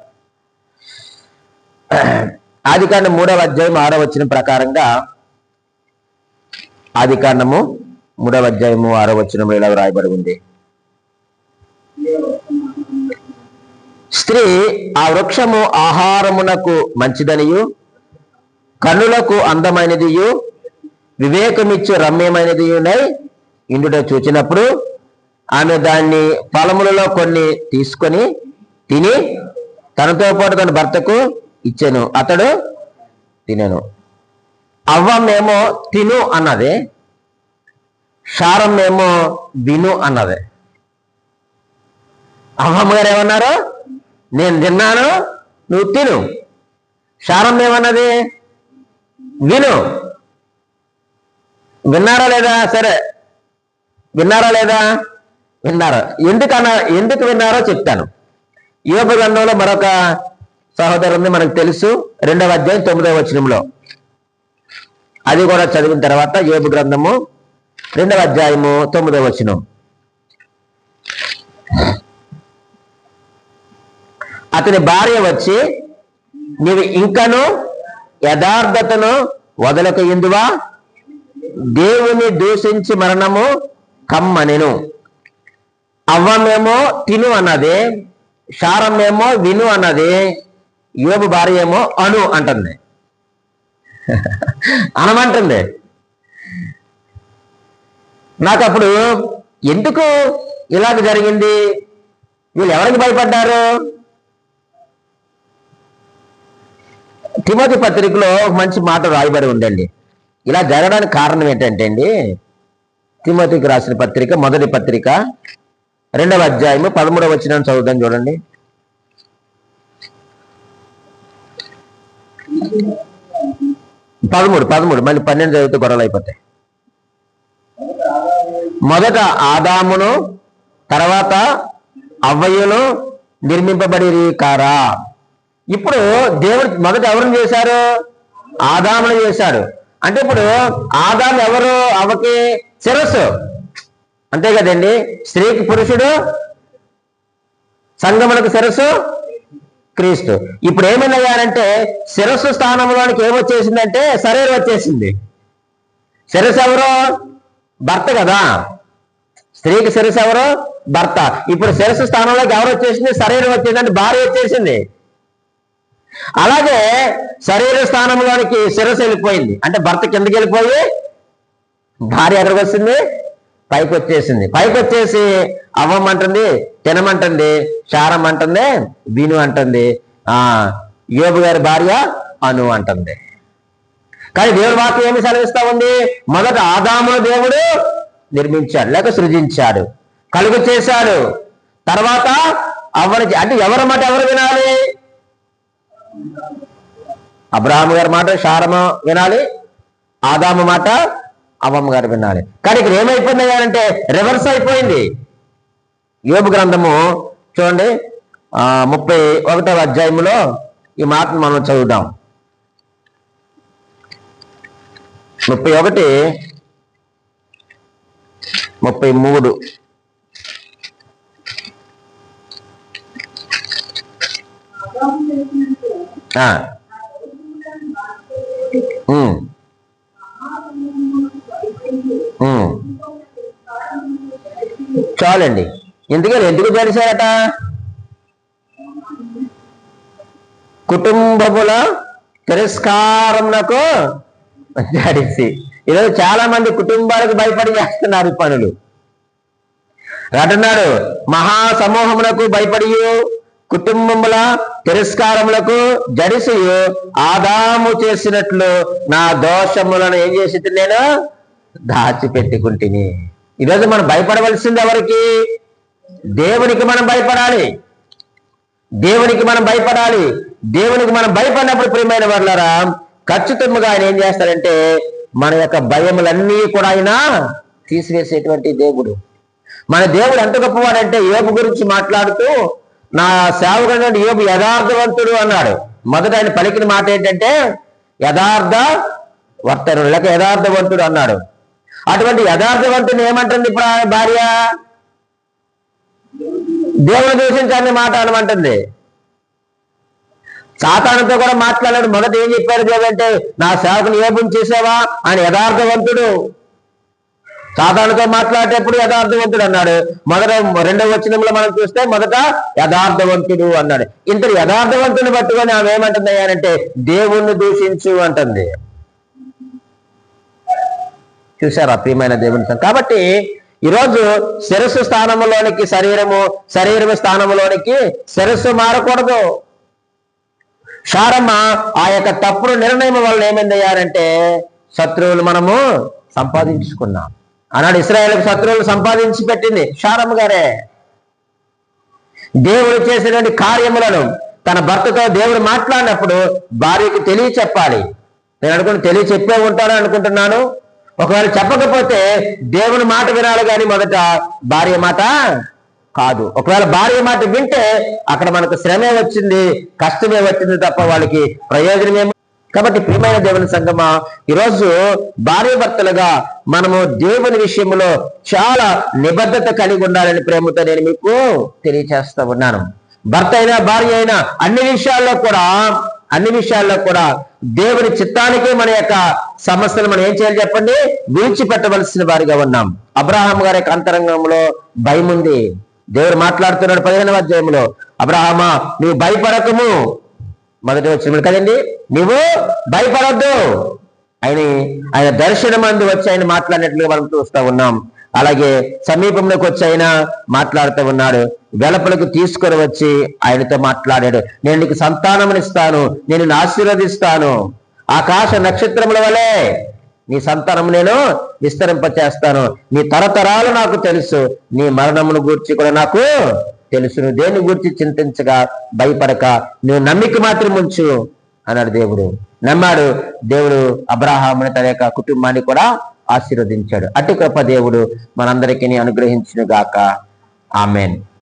ఆదికాండం 3వ అధ్యాయం 6వ వచనం ప్రకారంగా, ఆదికాండము 3వ అధ్యాయము 6వ వచనం ఇలా రాయబడి ఉంది. స్త్రీ ఆ వృక్షము ఆహారమునకు మంచిదనియు, కన్నులకు అందమైనదియు, వివేకమిచ్చు రమ్యమైనదియునై ఇందుట చూచినప్పుడు ఆమె దాన్ని ఫలములలో కొన్ని తీసుకొని తిని తనతో పాటు తన భర్తకు ఇచ్చెను, అతడు తినెను. అవ్వమేమో తిను అన్నది, షారమ్మేమో విను అన్నది. అవ్వమ్మ గారు ఏమన్నారు? నేను తిన్నాను, నువ్వు తిను. షారమ్మ ఏమన్నది? విను. విన్నారా లేదా? సరే, విన్నారా లేదా? విన్నారు. ఎందుకు విన్నారో చెప్తాను. యోబు గ్రంథంలో మరొక సహోదరుని మనకు తెలుసు, 2వ అధ్యాయం 9వ వచనంలో. అది కూడా చదివిన తర్వాత యోబు గ్రంథము 2వ అధ్యాయము 9వ వచనం. అతని భార్య వచ్చి, నీవు ఇంకను యథార్థతను వదలక ఎందువా? దేవుని దూషించి మరణము కమ్మనెను. అవ్వమేమో తిను అన్నది, షారమ్మేమో విను అన్నది, యోబు భార్య ఏమో అను అంటుంది, అనమంటుంది. నాకు అప్పుడు ఎందుకు ఇలాగ జరిగింది? వీళ్ళు ఎవరికి భయపడ్డారు? తిమోతి పత్రికలో ఒక మంచి మాట రాయబడి ఉందండి. ఇలా జరగడానికి కారణం ఏంటంటే అండి, తిమోతికి రాసిన పత్రిక, మొదటి పత్రిక 2వ అధ్యాయము 13వ వచనం చదువుదాం చూడండి. 13 మళ్ళీ 12 చదివితే గొడవలు అయిపోతాయి. మొదట ఆదామును తర్వాత అవ్వయును నిర్మింపబడిరి కారా. ఇప్పుడు దేవుడు మొదట ఎవరిని చేశారు? ఆదామును చేశాడు. అంటే ఇప్పుడు ఆదాము ఎవరు? అవ్వకి శిరస్సు, అంతే కదండి. స్త్రీకి పురుషుడు, సంగమునకు శిరస్సు క్రీస్తు. ఇప్పుడు ఏమన్నారంటే శిరస్సు స్థానంలోనికి ఏమొచ్చేసిందంటే శరీరం వచ్చేసింది. శిరస్సు ఎవరు? భర్త కదా. స్త్రీకి శిరస్సు ఎవరు? భర్త. ఇప్పుడు శిరస్సు స్థానంలోకి ఎవరు వచ్చేసింది? శరీరం వచ్చేసింది, భార్య వచ్చేసింది. అలాగే శరీర స్థానంలోనికి శిరస్సు వెళ్ళిపోయింది, అంటే భర్త కిందకి వెళ్ళిపోయి భార్య ఎక్కడికి వస్తుంది? పైకి వచ్చేసింది. పైకి వచ్చేసి అవ్వమంటుంది, తినమంటుంది, శారం అంటుంది, విను అంటుంది, యోబు గారి భార్య అను అంటుంది. కానీ దేవుడి వాక్యం ఏమి సెలవిస్తా ఉంది? మొదట ఆదామును దేవుడు నిర్మించాడు, లేక సృజించాడు, కలుగు చేశాడు. తర్వాత అవ్వనికి, అంటే ఎవరి మాట ఎవరు వినాలి? అబ్రహాము గారి మాట శారము వినాలి, ఆదాము మాట అవ్వమ్మ గారు వినాలి. కానీ ఇక్కడ ఏమైపోయింది అంటే రివర్స్ అయిపోయింది. యోబు గ్రంథము చూడండి 31వ అధ్యాయంలో ఈ మాటను మనం చదువుదాం. 31, 33. చాలండి. ఎందుకు జడిశారట? కుటుంబముల తిరస్కారమునకు జడిసి. ఈరోజు చాలా మంది కుటుంబాలకు భయపడి చేస్తున్నారు పనులు. అంటున్నాడు, మహాసమూహములకు భయపడి కుటుంబముల తిరస్కారములకు జడిసి ఆదాము చేసినట్లు నా దోషములను ఏం చేసి నేను దాచిపెట్టుకుంటుని. ఈరోజు మనం భయపడవలసింది ఎవరికి? దేవునికి మనం భయపడాలి. దేవునికి మనం భయపడినప్పుడు ప్రియమైన వాళ్ళారా, ఖచ్చితంగా ఆయన ఏం చేస్తాడంటే మన యొక్క భయములన్నీ కూడా ఆయన తీసివేసేటువంటి దేవుడు. మన దేవుడు ఎంత గొప్పవాడంటే యోబు గురించి మాట్లాడుతూ నా సేవకుడు యోబు యథార్థవంతుడు అన్నాడు. మొదట ఆయన పలికిన మాట ఏంటంటే యథార్థ వర్తనుడు లేక యథార్థవంతుడు అన్నాడు. అటువంటి యథార్థవంతుని ఏమంటుంది ఇప్పుడు భార్య? దేవుని దూషించాలని మాట అనమంటుంది. సాతానుతో కూడా మాట్లాడాడు. మొదట ఏం చెప్పాడు దేవుడు అంటే నా సేవకుని యోబుని చూసావా, ఆయన యథార్థవంతుడు. సాతానుతో మాట్లాడేటప్పుడు యథార్థవంతుడు అన్నాడు. రెండవ వచనంలో మనం చూస్తే మొదట యథార్థవంతుడు అన్నాడు. ఇంత యథార్థవంతుని పట్టుకొని ఆమె ఏమంటుంది అంటే దేవుణ్ణి దూషించు అంటుంది. చూసారా ప్రియమైన దేవుని? కాబట్టి ఈరోజు శిరస్సు స్థానంలోనికి శరీరము స్థానంలోనికి శిరస్సు మారకూడదు. శారమ్మ ఆ యొక్క తప్పుడు నిర్ణయం వల్ల ఏమైందయ్యారంటే శత్రువులు మనము సంపాదించుకున్నాం. ఆనాడు ఇశ్రాయేలుకు శత్రువులు సంపాదించి పెట్టింది శారమ్మ గారే. దేవుడు చేసినటువంటి కార్యములను తన భర్తతో దేవుడు మాట్లాడినప్పుడు భార్యకు తెలియచెప్పాలి. నేను తెలియచెప్పే ఉంటానని అనుకుంటున్నాను. ఒకవేళ చెప్పకపోతే దేవుని మాట వినాలి కానీ మొదట భార్య మాట కాదు. ఒకవేళ భార్య మాట వింటే అక్కడ మనకు శ్రమే వచ్చింది, కష్టమే వచ్చింది తప్ప వాళ్ళకి ప్రయోజనమేమో. కాబట్టి ప్రియమైన దేవుని సంగమా, ఈరోజు భార్య భర్తలుగా మనము దేవుని విషయంలో చాలా నిబద్ధత కలిగి ఉండాలని ప్రేమతో నేను మీకు తెలియచేస్తా ఉన్నాను. భర్త అయినా భార్య అయినా అన్ని విషయాల్లో కూడా దేవుని చిత్తానికి మన యొక్క సమస్యలు మనం ఏం చేయాలి చెప్పండి? విడిచిపెట్టవలసిన వారిగా ఉన్నాం. అబ్రహాం గారి యొక్క అంతరంగంలో భయం ఉంది. దేవుడు మాట్లాడుతున్నాడు 15వ అధ్యాయంలో, అబ్రహామా నువ్వు భయపడకము. మొదటి వచ్చిన కదండి, నువ్వు భయపడద్దు. ఆయన దర్శనమందు వచ్చి ఆయన మాట్లాడినట్లుగా మనం చూస్తూ ఉన్నాం. అలాగే సమీపంలోకి వచ్చి ఆయన మాట్లాడుతూ ఉన్నాడు. వెలుపలకు తీసుకొని వచ్చి ఆయనతో మాట్లాడాడు. నేను నీకు సంతానమునిస్తాను, నేను ఆశీర్వదిస్తాను, ఆకాశ నక్షత్రముల వలె నీ సంతానం నేను విస్తరింపచేస్తాను, నీ తరతరాలు నాకు తెలుసు, నీ మరణమును గూర్చి కూడా నాకు తెలుసు, నువ్వు దేని గురించి చింతించగా భయపడక నువ్వు నమ్మిక మాత్రం ఉంచు అన్నాడు. దేవుడు నమ్మాడు. దేవుడు అబ్రహాముని తన యొక్క కుటుంబాన్ని కూడా ఆశీర్వదించాడు. అటు కృప దేవుడు మనందరికీ అనుగ్రహించును గాక. ఆమెన్.